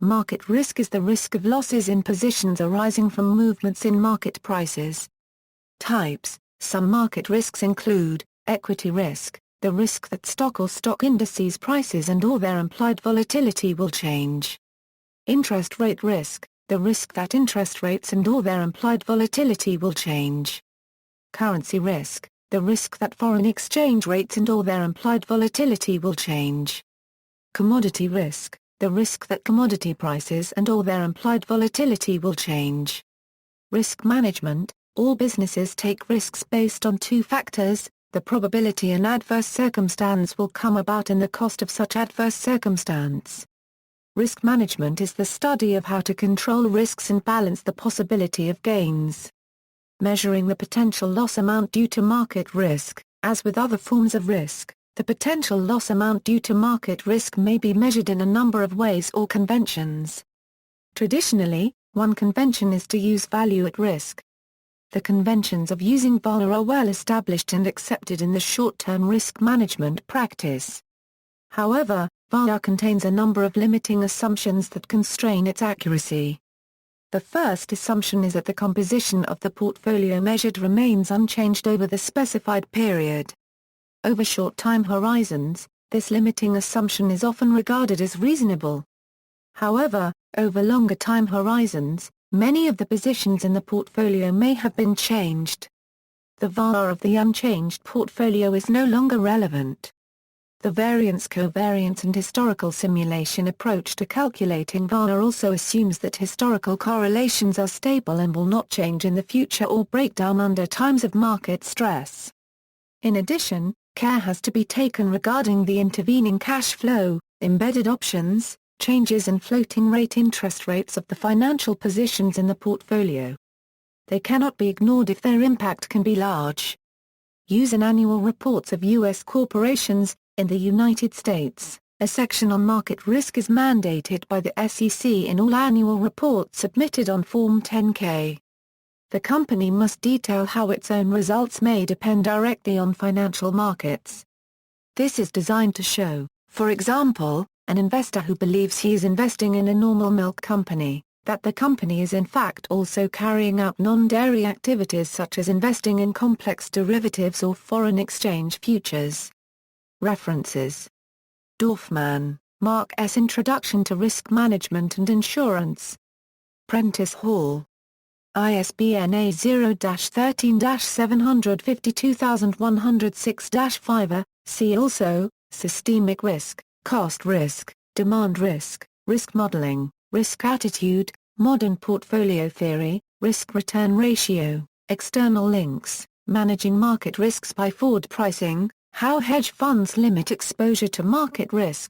Market risk is the risk of losses in positions arising from movements in market prices. Types. Some market risks include equity risk, the risk that stock or stock indices prices and/or their implied volatility will change. Interest rate risk, the risk that interest rates and/or their implied volatility will change. Currency risk, the risk that foreign exchange rates and/or their implied volatility will change. Commodity risk, the risk that commodity prices and/or their implied volatility will change. Risk management, all businesses take risks based on two factors: the probability an adverse circumstance will come about and the cost of such adverse circumstance. Risk management is the study of how to control risks and balance the possibility of gains. Measuring the potential loss amount due to market risk. As with other forms of risk, the potential loss amount due to market risk may be measured in a number of ways or conventions. Traditionally, one convention is to use value at risk. The conventions of using VaR are well established and accepted in the short-term risk management practice. However, VaR contains a number of limiting assumptions that constrain its accuracy. The first assumption is that the composition of the portfolio measured remains unchanged over the specified period. Over short time horizons, this limiting assumption is often regarded as reasonable. However, over longer time horizons, many of the positions in the portfolio may have been changed. The VaR of the unchanged portfolio is no longer relevant. The variance covariance and historical simulation approach to calculating VaR also assumes that historical correlations are stable and will not change in the future or break down under times of market stress. In addition, care has to be taken regarding the intervening cash flow, embedded options, changes in floating rate interest rates of the financial positions in the portfolio. They cannot be ignored if their impact can be large. Use in annual reports of U.S. corporations. In the United States, a section on market risk is mandated by the SEC in all annual reports submitted on Form 10-K. The company must detail how its own results may depend directly on financial markets. This is designed to show, for example, an investor who believes he is investing in a normal milk company, that the company is in fact also carrying out non-dairy activities such as investing in complex derivatives or foreign exchange futures. References. Dorfman, Mark S. Introduction to Risk Management and Insurance. Prentice Hall. ISBN A0-13-752106-5. See also, Systemic Risk, Cost Risk, Demand Risk, Risk Modeling, Risk Attitude, Modern Portfolio Theory, Risk-Return Ratio, External Links, Managing Market Risks by Forward Pricing, How Hedge Funds Limit Exposure to Market Risk.